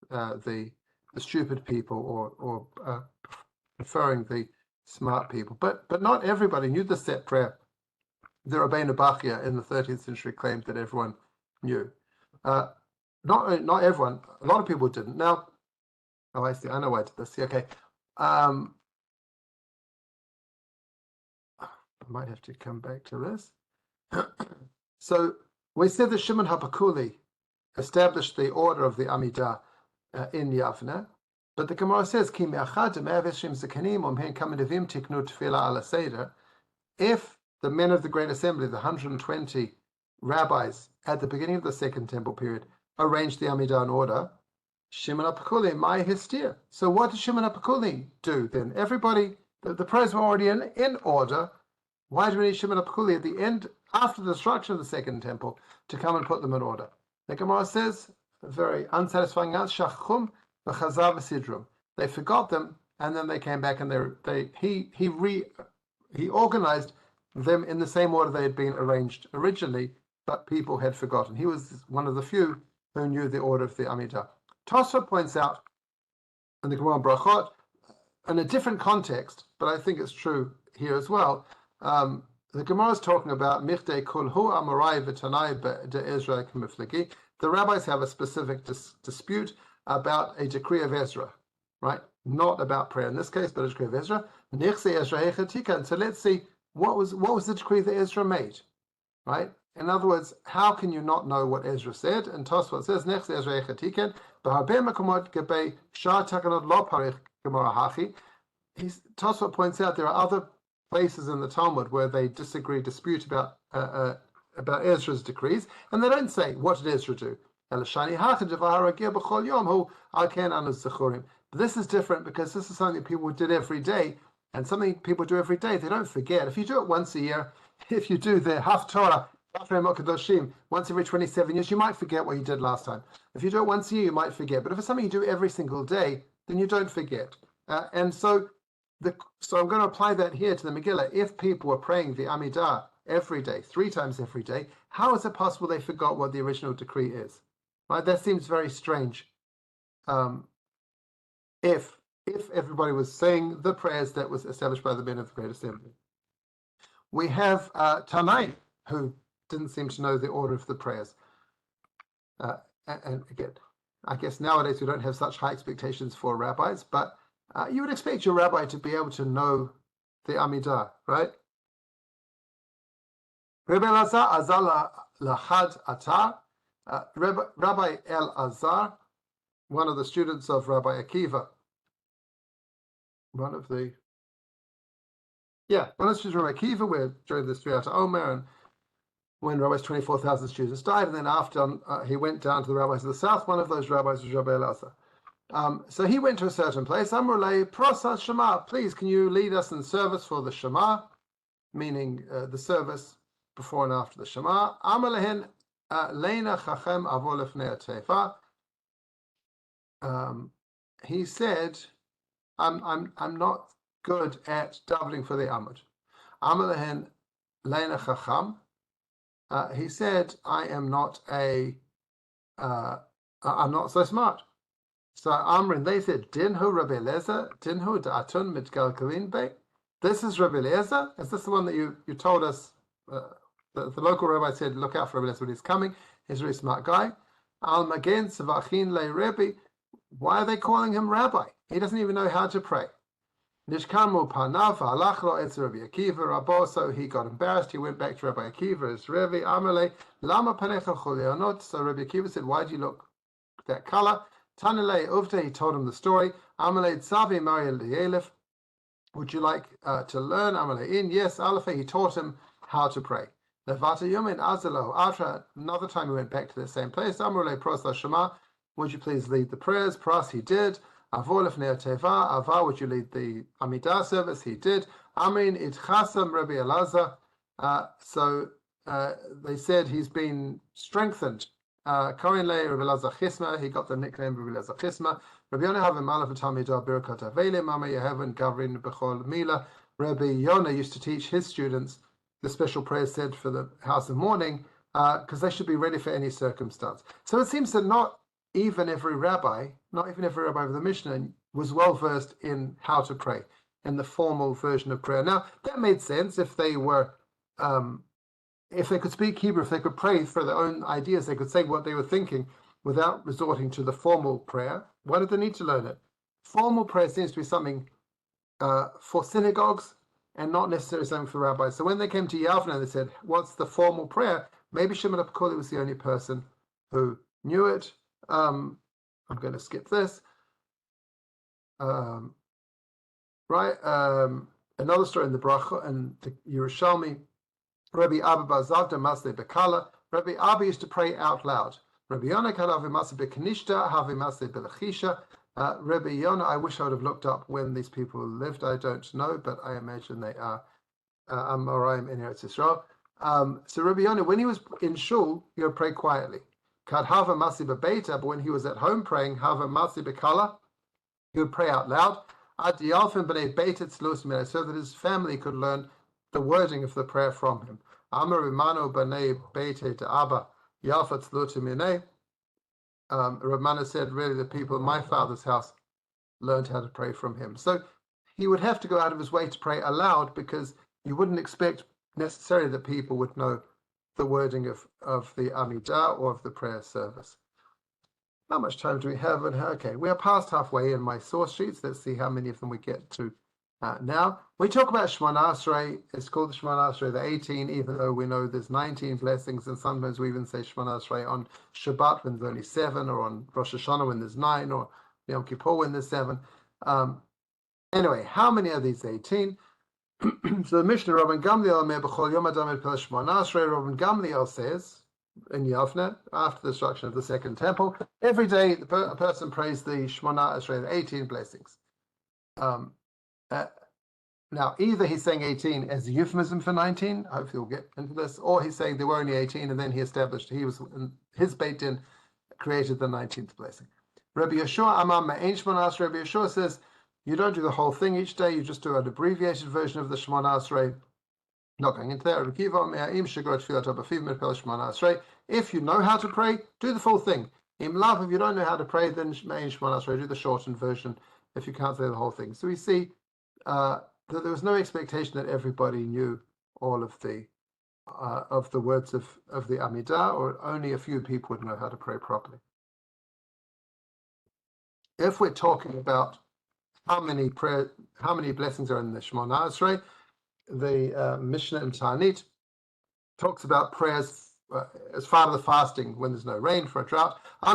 Speaker 1: the stupid people or preferring the smart people. But not everybody knew the set prayer. The Rabbeinu Bachya in the 13th century claimed that everyone knew. Not everyone. A lot of people didn't. Now, I see. I know why I did this. Okay. I might have to come back to this. So we said that Shemoneh Esrei established the order of the Amida in Yavneh, but the Gemara says, if the men of the Great Assembly, the 120 rabbis at the beginning of the Second Temple period, arranged the Amida in order, Shemoneh Esrei, my histir. So what did Shemoneh Esrei do then? Everybody, the prayers were already in order. Why do we need Shemoneh Esrei at the end, after the destruction of the Second Temple, to come and put them in order? The Gemara says, a very unsatisfying answer, Shachchum v'chazav v'sidrum. They forgot them, and then they came back, and he organized them in the same order they had been arranged originally, but people had forgotten. He was one of the few who knew the order of the Amida. Tosfot points out in the Gemara Brachot, in a different context, but I think it's true here as well. The Gemara is talking about Michtei Kol Hu Amorai V'Tanai De Ezra K'Miflegi. The rabbis have a specific dispute about a decree of Ezra, right? Not about prayer in this case, but a decree of Ezra. And so let's see what was the decree that Ezra made, right? In other words, how can you not know what Ezra said? And Tosfot says, Nechse Ezra Echatiken, B'Harbe Makomot Gebei Shar Takanot Lo Parich Gemara Hachi. Tosfot points out there are other places in the Talmud where they dispute about Ezra's decrees, and they don't say, what did Ezra do? This is different because this is something that people did every day, and something people do every day, they don't forget. If you do it once a year, if you do the Haftorah once every 27 years, you might forget what you did last time. If you do it once a year, you might forget. But if it's something you do every single day, then you don't forget. So I'm going to apply that here to the Megillah. If people were praying the Amidah every day, 3 times every day, how is it possible they forgot what the original decree is? Right? That seems very strange. If everybody was saying the prayers that was established by the men of the Great Assembly. We have Tanaim, who didn't seem to know the order of the prayers. And again, I guess nowadays we don't have such high expectations for rabbis, but you would expect your rabbi to be able to know the Amidah, right? Rabbi Elazar Azar Lahad Atar, Rabbi Elazar, one of the students of Rabbi Akiva, one of the students of Rabbi Akiva, where during the Sfirata Omer, and when Rabbi's 24,000 students died, and then after he went down to the rabbis of the south, one of those rabbis was Rabbi Elazar. So he went to a certain place. Amrulay Prosas Shema, please, can you lead us in service for the Shema, meaning the service before and after the Shema. Amalehin Leina Chachem Avo Lefnei Teifa. He said, I'm not good at davening for the Amud. Amalehin Leina Chacham. He said, I'm not so smart. So Amrin, they said, Dinhu Rabbi Eliezer, Dinhu Da'atun Mitgalgalin Be. This is Rabbi Eliezer. Is this the one that you told us? The local rabbi said, look out for Rabbi Eliezer when he's coming. He's a really smart guy. Al Magen Savachin Le Rebbe. Why are they calling him rabbi? He doesn't even know how to pray. Nishkamu panav halach lo etz Rabbi Akiva Rabbo. So he got embarrassed. He went back to Rabbi Akiva as Rebbe Amalei Lama panecha chulionot. So Rabbi Akiva said, "Why do you look that color?" Tanelei Uvta. He told him the story. Amalei Tzavi Mariel Lielef. Would you like to learn? Amalei in. Yes, Alefe. He taught him how to pray. Levata Yomin Azalo. After another time, he went back to the same place. Amalei Pros Shema. Would you please lead the prayers? Pros. He did. Avolef Neoteva, Ava, would you lead the Amida service? He did. Amin Itchasam Rabbi Elazar. So they said he's been strengthened. Kohen Le Rabbi Elazar Chisma, he got the nickname Rabbi Elazar Chisma. Rabbi Yonah have a malaf Tamida Birkat Avele, Mama Yehavan Gavrin Bechol Mila. Rabbi Yonah used to teach his students the special prayers said for the house of mourning, because they should be ready for any circumstance. So it seems that not even every rabbi of the Mishnah was well versed in how to pray, in the formal version of prayer. Now that made sense if they were, if they could speak Hebrew, if they could pray for their own ideas, they could say what they were thinking without resorting to the formal prayer. Why did they need to learn it? Formal prayer seems to be something for synagogues and not necessarily something for rabbis. So when they came to Yavneh, they said, "What's the formal prayer?" Maybe Shemoneh Esrei was the only person who knew it. I'm going to skip this. Another story in the Bracha and the Yerushalmi. Rabbi Abba Bazavda Masle Bekala. Rabbi Abba used to pray out loud. Rabbi Yonah Kalav Masle Bekanishta, Havi Masle Belachisha. Rabbi Yonah, I wish I would have looked up when these people lived. I don't know, but I imagine they are Amoraim in Eretz Yisrael. So Rabbi Yonah, when he was in shul, he would pray quietly. Kad Hava Masi Bebeta, but when he was at home praying, Hava Masi Bekala, he would pray out loud. Ad Yalfin B'nei Beta Tzlus Minei, so that his family could learn the wording of the prayer from him. Amar Rimano B'nei Beta to Abba Yalfa Tzlut Minei. Ramana said, really, the people in my father's house learned how to pray from him. So he would have to go out of his way to pray aloud, because you wouldn't expect necessarily that people would know the wording of the Amida or of the prayer service. How much time do we have? Okay, we are past halfway in my source sheets. Let's see how many of them we get to now. We talk about Shemoneh Esrei. It's called the Shemoneh Esrei, the 18, even though we know there's 19 blessings, and sometimes we even say Shemoneh Esrei on Shabbat when there's only 7, or on Rosh Hashanah when there's 9, or Yom Kippur when there's 7. Anyway, how many are these 18? So the Mishnah, Rabban Gamliel Rabban Gamliel says in Yavneh, after the destruction of the second temple, every day a person prays the Shemoneh Esrei, the 18 blessings. Now, either he's saying 18 as a euphemism for 19, hopefully we'll get into this, or he's saying there were only 18, and then he established his Beit Din created the 19th blessing. Rabbi Yeshua Amar Me'en Shemoneh Esrei. Rabbi Yeshua says, you don't do the whole thing each day, you just do an abbreviated version of the Shemoneh Esrei. Not going into that. If you know how to pray, do the full thing. If you don't know how to pray, then Me'en Shemoneh Esrei, do the shortened version if you can't say the whole thing. So we see that there was no expectation that everybody knew all of the words of the Amida, or only a few people would know how to pray properly. If we're talking about how many blessings are in the Shemoneh Esrei, the Mishnah in Ta'anit talks about prayers as part of the fasting when there's no rain for a drought. They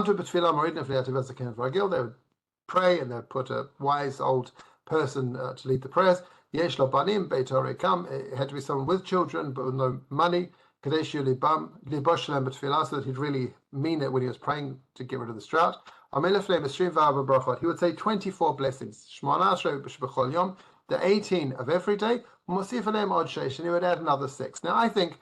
Speaker 1: would pray, and they would put a wise old person to lead the prayers. Yesh lo banim beit kam. It had to be someone with children but with no money. Kadesh libam libosh lem b'tfilah, so that he'd really mean it when he was praying to get rid of this drought. He would say 24 blessings. Shemoneh Esrei b'chol yom, the 18 of every day. And he would add another 6. Now I think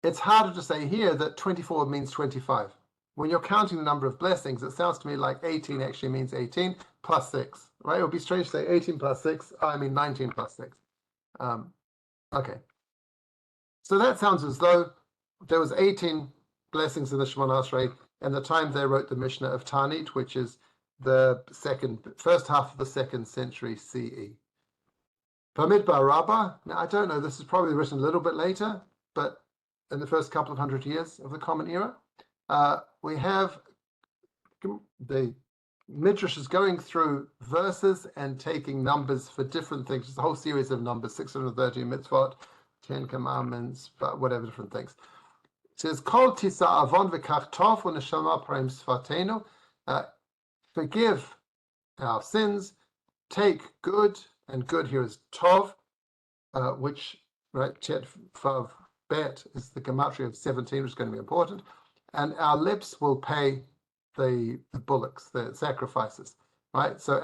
Speaker 1: it's harder to say here that 24 means 25. When you're counting the number of blessings, it sounds to me like 18 actually means 18 plus 6, right? It would be strange to say 18 plus 6, I mean 19 plus 6. Okay. So that sounds as though there was 18 blessings in the Shemoneh Esrei and the time they wrote the Mishnah of Ta'anit, which is the first half of the 2nd century CE. Bamidbar Rabbah, now I don't know, this is probably written a little bit later, but in the first couple of 100 years of the Common Era, we have the Midrash is going through verses and taking numbers for different things. There's a whole series of numbers, 613 mitzvot, 10 commandments, but whatever different things. It says, Kol tisa avon v'kach tov u'neshama praim sfatenu. Forgive our sins, take good, and good here is tov, which, right, Chet Vav Bet is the gematria of 17, which is going to be important. And our lips will pay the bullocks, the sacrifices, right? So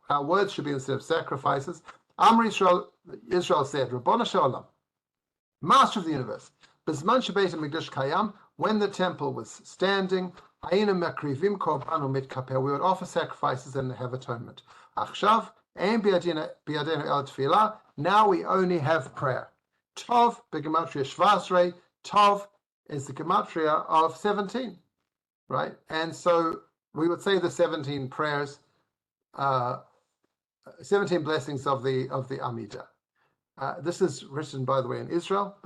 Speaker 1: our words should be instead of sacrifices. Amr Israel said, Rabban Shalom, Master of the universe, Bizman Shabbat Mikdash Kayam, when the temple was standing, we would offer sacrifices and have atonement. Now we only have prayer. Tov, the gematria Shvasrei, Tov is the gematria of 17, right? And so we would say the 17 prayers, 17 blessings of the Amida. This is written, by the way, in Israel,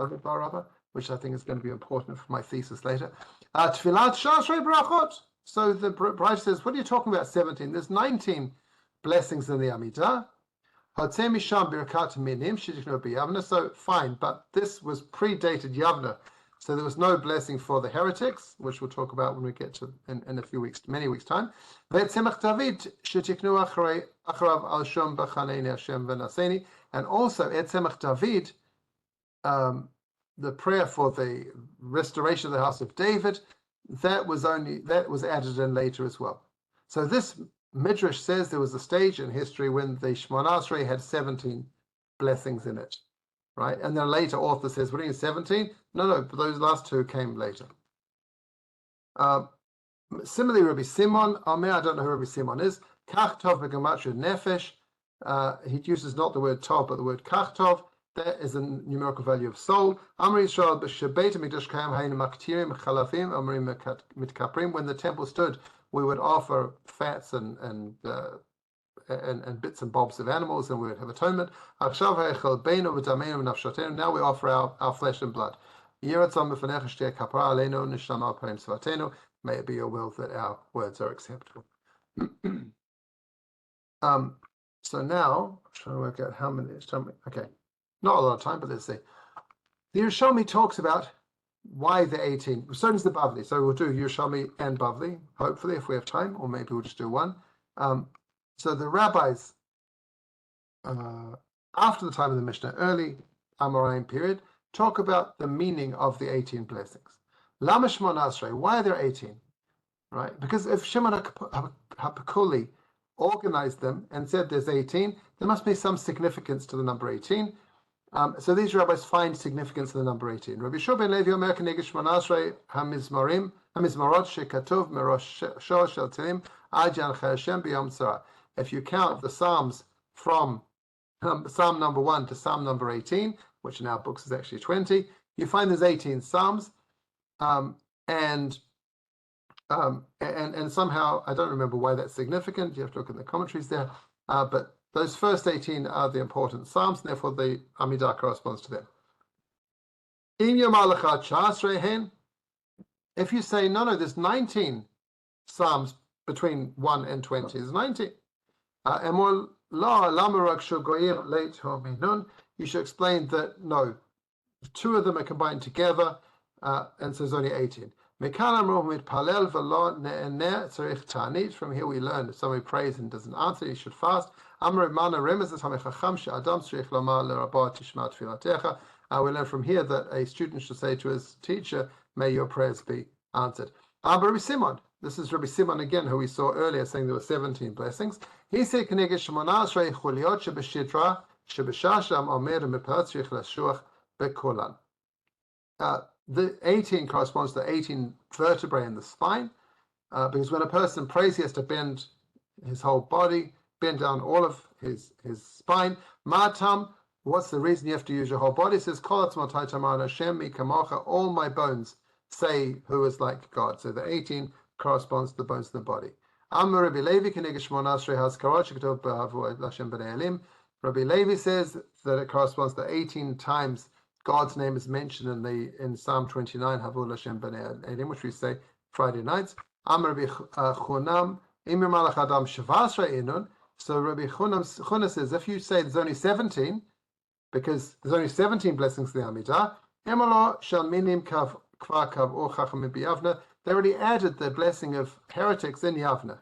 Speaker 1: which I think is going to be important for my thesis later. Tfilat Shashrei Brachot. So the bride says, what are you talking about 17? There's 19 blessings in the Amida. So fine, but this was predated Yavneh. So there was no blessing for the heretics, which we'll talk about when we get to in a few weeks, many weeks' time. And also Etzemach David, the prayer for the restoration of the house of David, that was added in later as well. So this Midrash says there was a stage in history when the Shemoneh Esrei had 17 blessings in it, right? And then later author says, what are you, 17? No, but those last two came later. Similarly, Rabbi Simon, I don't know who Rabbi Simon is. Kach tov b'gematria nefesh. He uses not the word tov, but the word kach tov. That is a numerical value of soul. Amri Yisrael b'shabeit mikdash kayam hayinu maktirim chalafim amri mitkaprim. When the temple stood, we would offer fats and bits and bobs of animals, and we would have atonement. Now we offer our flesh and blood. May it be your will that our words are acceptable. So now, I'm trying to work out how many. Okay, not a lot of time, but let's see. The Yerushalmi talks about why the 18. So does the Bavli. So we'll do Yerushalmi and Bavli, hopefully, if we have time, or maybe we'll just do one. So the rabbis, after the time of the Mishnah, early Amoraim period, talk about the meaning of the 18 blessings. Lama Shemoneh Esrei, why are there 18? Right? Because if Shimon HaPekuli organized them and said there's 18, there must be some significance to the number 18. So these rabbis find significance in the number 18. Rabbi Shua ben Levi Omer Keneged Shemoneh Esrei HaMizmarot Shekatuv Merosh Shel Tilim Ad Yanchei Hashem B'Yom Tzara. If you count the Psalms from Psalm number 1 to Psalm number 18, which in our books is actually 20, you find there's 18 Psalms, and somehow, I don't remember why that's significant, you have to look at the commentaries there, but those first 18 are the important Psalms, and therefore the Amida corresponds to them. If you say, no, there's 19 Psalms between 1 and 20, there's 19. You should explain that, no, two of them are combined together, and so there's only 18. From here we learn if somebody prays and doesn't answer, he should fast. We learn from here that a student should say to his teacher, may your prayers be answered. Rabbi Simon, this is Rabbi Simon again, who we saw earlier saying there were 17 blessings. He said, the 18 corresponds to the 18 vertebrae in the spine, because when a person prays, he has to bend his whole body, bend down all of his spine. Matam, what's the reason you have to use your whole body? It says, all my bones say who is like God. So the 18 corresponds to the bones of the body. Rabbi Levi says that it corresponds to 18 times God's name is mentioned in Psalm 29, Havu Lashem B'nei Elim, which we say Friday nights. Amar Rabbi Chunam, Imir Malach Adam Shavasra Inun. So Rabbi Chuna says, if you say there's only 17, because there's only 17 blessings in the Amida, Emalo Shal Minim Kav Kvar Kav Or Chachamim Yavneh, they already added the blessing of heretics in Yavneh.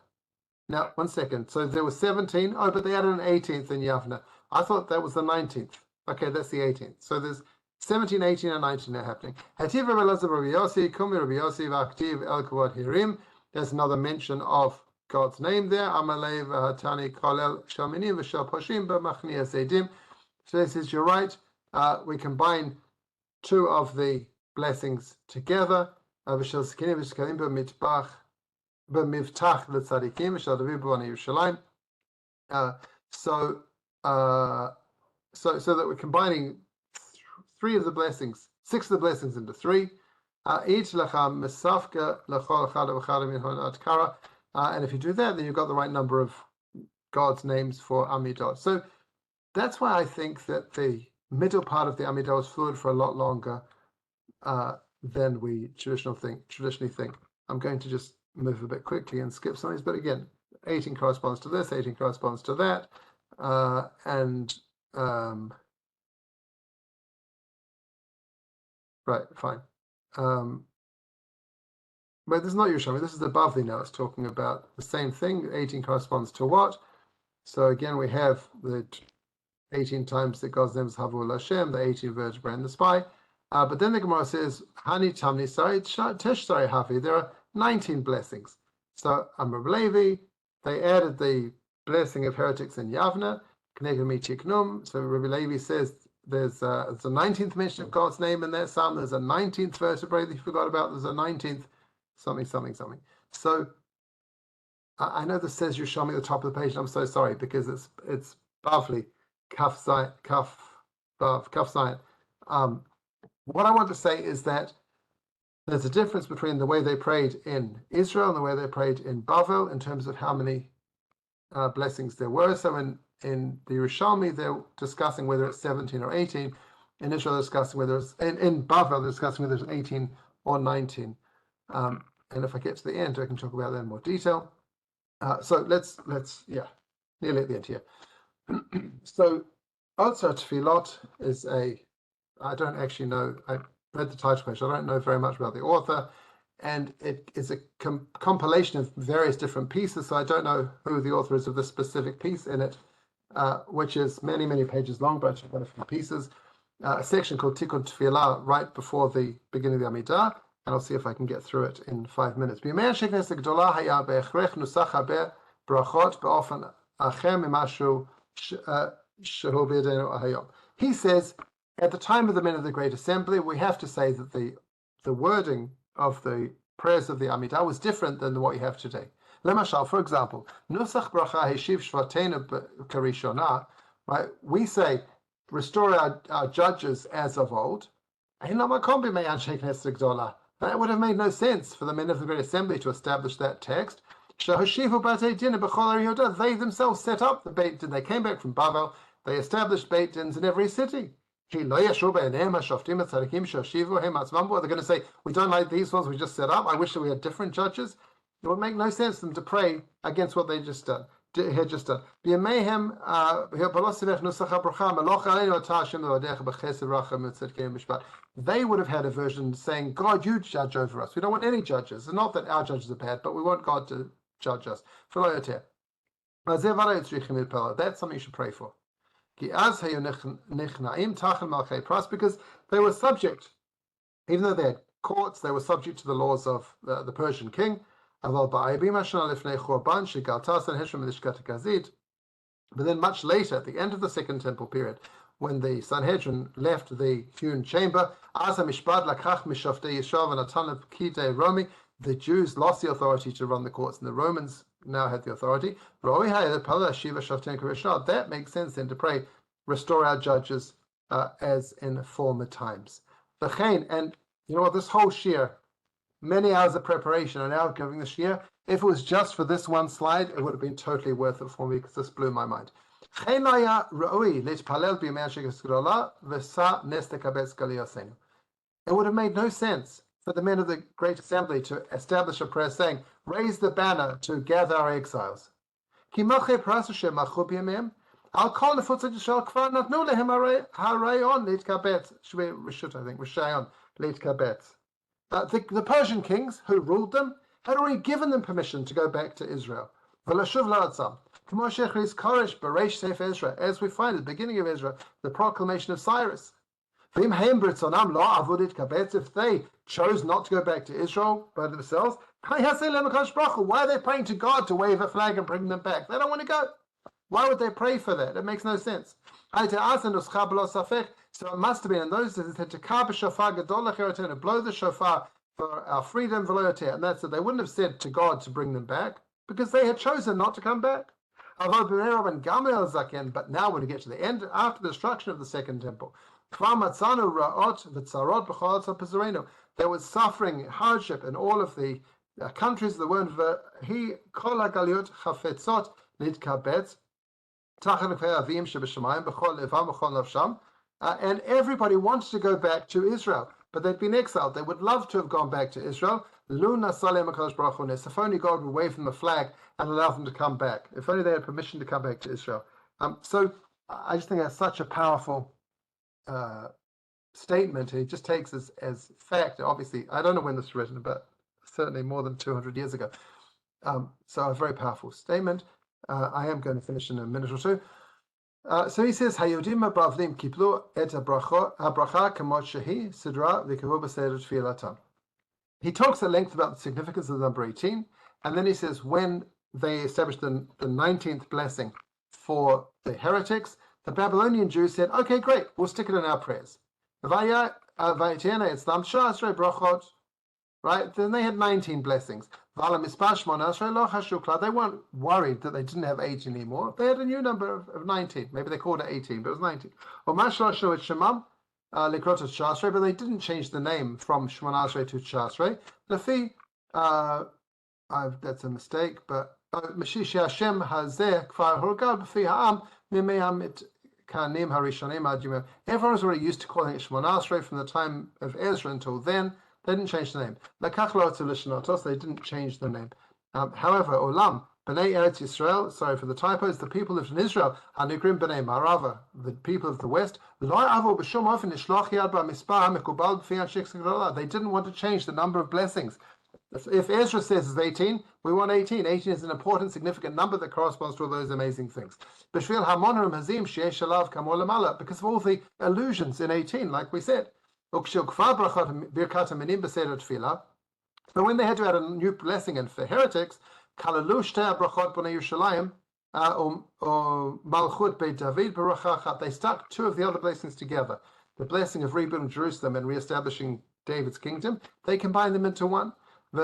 Speaker 1: Now, 1 second. So there was 17. Oh, but they added an 18th in Yavneh. I thought that was the 19th. Okay, that's the 18th. So there's 17, 18, and 19 are happening. Hativ Rabbi Elazar Rabbi Yossi, Kumi Rabbi Yossi, V'aktiv El Kavod Hirim. There's another mention of God's name there. Amalei V'hatani Kolel Shalminim V'shal Poshim B'machni Asedim. So this is, you're right. We combine two of the blessings together. V'shal Sekinim V'shkalim B'mitbach B'mivtach L'tzadikim V'shal David B'vani Yerushalayim. So that we're combining three of the blessings, six of the blessings into three. And if you do that, then you've got the right number of God's names for Amidot. So that's why I think that the middle part of the Amidot is fluid for a lot longer than we traditionally think. I'm going to just move a bit quickly and skip some of these, but again, 18 corresponds to this, 18 corresponds to that, right, fine. But this is not Yerushalmi, this is above the now. It's talking about the same thing. 18 corresponds to what? So again, we have the 18 times that God's name is Havul Hashem, the 18 vertebrae and the spy. But then the Gemara says, Hani Tamni Sari Tesh Sari Havi. There are 19 blessings. So Amar Levi, they added the blessing of heretics in Yavneh, Knegel Michiknum. So Rabbi Levi says there's a 19th mention of God's name in that psalm. There's a 19th vertebrae that you forgot about. There's a 19th something. So I know this says Yerushalmi at the top of the page, and I'm so sorry because it's Bavli, Kaf Zayin. What I want to say is that there's a difference between the way they prayed in Israel and the way they prayed in Bavel in terms of how many blessings there were. So in the Yerushalmi, they're discussing whether it's 17 or 18. In Israel, they're discussing whether it's in Bavel, they're discussing whether it's 18 or 19. And if I get to the end, I can talk about that in more detail. So let's nearly at the end here. So Otzar Tefillot is I don't actually know, I read the title page, I don't know very much about the author, and it is a compilation of various different pieces, so I don't know who the author is of this specific piece in it, which is many, many pages long, but I've got a few pieces. A section called Tikkun Tefillah right before the beginning of the Amida, and I'll see if I can get through it in 5 minutes. He says, at the time of the men of the Great Assembly, we have to say that the wording of the prayers of the Amidah was different than what you have today. Lemashal, for example, Nusach bracha heshiv shvatena karishona, right? We say, restore our judges as of old. That would have made no sense for the men of the Great Assembly to establish that text. They themselves set up the Beit Din. They came back from Bavel. They established Beit Dins in every city. They're going to say, we don't like these ones we just set up. I wish that we had different judges. It would make no sense for them to pray against what they just done. They would have had a version saying, God, you judge over us. We don't want any judges. It's not that our judges are bad, but we want God to judge us. That's something you should pray for. Because they were subject, even though they had courts, they were subject to the laws of the Persian king. But then much later, at the end of the Second Temple period, when the Sanhedrin left the hewn chamber, the Jews lost the authority to run the courts, and the Romans now had the authority. That makes sense then to pray, restore our judges as in former times. And you know what, this whole shir, many hours of preparation are now giving the shir. If it was just for this one slide, it would have been totally worth it for me because this blew my mind. It would have made no sense for the men of the Great Assembly to establish a prayer saying, raise the banner to gather our exiles. כי מלכי פרס אשר מלכו בימיהם, על כל נפוצות ישראל כבר נתנו להם הרעיון להתקבץ, שווי רשות, I think, רישיון להתקבץ. The Persian kings who ruled them had already given them permission to go back to Israel. ולשוב לארצם. כמו שהכריז כורש בריש ספר עזרא, as we find at the beginning of Ezra, the proclamation of Cyrus. ואם הם ברצונם לא אהבו להתקבץ, if they chose not to go back to Israel by themselves, why are they praying to God to wave a flag and bring them back? They don't want to go. Why would they pray for that? It makes no sense. So it must have been in those days that to blow the shofar for our freedom, and that's it. They wouldn't have said to God to bring them back because they had chosen not to come back. But now when we get to the end, after the destruction of the second temple, there was suffering, hardship in all of the countries of the world. And everybody wanted to go back to Israel, but they'd been exiled. They would love to have gone back to Israel. If only God would wave them a flag and allow them to come back. If only they had permission to come back to Israel. So I just think that's such a powerful statement. It just takes as fact. Obviously, I don't know when this was written, but certainly more than 200 years ago. So a very powerful statement. I am going to finish in a minute or two. So he says, "Hayodim abavlim kiplu et habracha kamot shehi sidra v'kavu b'seder tfilatam." He talks at length about the significance of the number 18, and then he says, when they established the 19th blessing for the heretics, the Babylonian Jews said, "Okay, great, we'll stick it in our prayers." Right? Then they had 19 blessings. They weren't worried that they didn't have 18 anymore. They had a new number of 19. Maybe they called it 18, but it was 19. But they didn't change the name from Shemoneh Esrei to Shasrei. That's a mistake, but everyone's already used to calling it Shemoneh Esrei from the time of Ezra until then. They didn't change the name. They didn't change the name. However, Olam, B'nai Eretz Yisrael, sorry for the typos, the people lived in Israel, Hanigrim B'nai Marava, the people of the West, they didn't want to change the number of blessings. If Ezra says it's 18, we want 18. 18 is an important, significant number that corresponds to all those amazing things. Because of all the allusions in 18, like we said. But when they had to add a new blessing for heretics, they stuck two of the other blessings together. The blessing of rebuilding Jerusalem and reestablishing David's kingdom, they combined them into one. They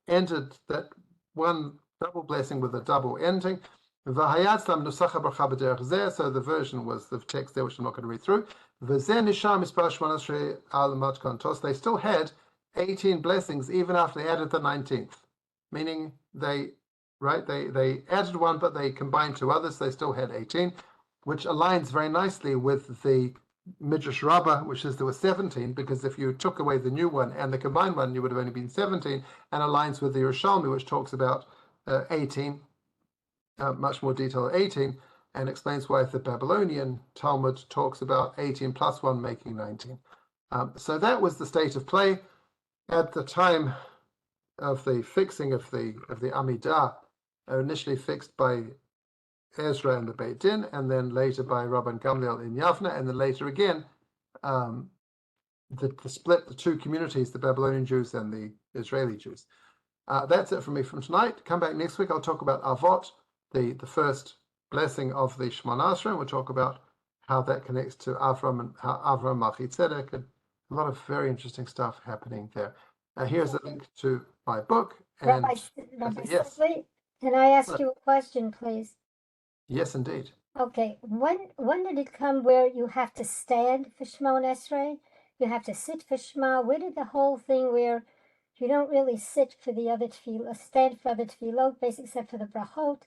Speaker 1: ended that one double blessing with a double ending. So the version was the text there, which I'm not going to read through. They still had 18 blessings even after they added the 19th, meaning they added one, but they combined two others. They still had 18, which aligns very nicely with the Midrash Rabbah, which says there were 17, because if you took away the new one and the combined one, you would have only been 17, and aligns with the Yerushalmi, which talks about 18. Much more detail at 18, and explains why the Babylonian Talmud talks about 18 plus 1 making 19. So that was the state of play at the time of the fixing of the Amida, initially fixed by Ezra and the Beit Din, and then later by Rabban Gamliel and Yavneh, and then later again the split the two communities, the Babylonian Jews and the Israeli Jews. That's it from me from tonight. Come back next week. I'll talk about Avot, the first blessing of the Shemoneh Esrei, and we'll talk about how that connects to Avram and how Avram Malchi Tzedek, and a lot of very interesting stuff happening there. Here's a link to my book. And
Speaker 2: Rabbi
Speaker 1: yes.
Speaker 2: Sisli, can I ask you a question, please?
Speaker 1: Yes, indeed.
Speaker 2: Okay, when did it come where you have to stand for Shemoneh Esrei? You have to sit for Shema? Where did the whole thing where you don't really sit for the other tefillah, stand for other tefillot, basically except for the brachot?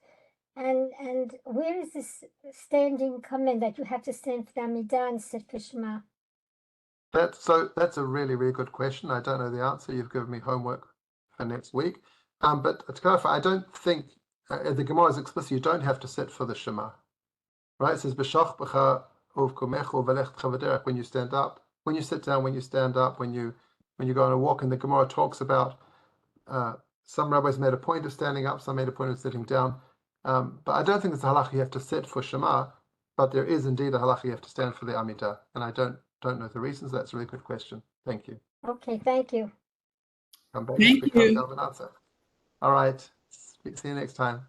Speaker 2: And where is this standing come in, that you have to stand for the Amida and sit for Shema?
Speaker 1: That's a really, really good question. I don't know the answer. You've given me homework for next week. But to clarify, I don't think the Gemara is explicit. You don't have to sit for the Shema, right? It says b'shach b'cha uvkumecha v'lech chavaderach, when you stand up, when you sit down, when you stand up, when you go on a walk. And the Gemara talks about some rabbis made a point of standing up, some made a point of sitting down. But I don't think it's a halacha you have to sit for Shema, but there is indeed a halacha you have to stand for the Amida. And I don't know the reasons. That's a really good question. Thank you.
Speaker 2: Okay, thank you.
Speaker 1: Come back
Speaker 3: Thank
Speaker 1: next week.
Speaker 3: you.
Speaker 1: I'll have an answer. All right. See you next time.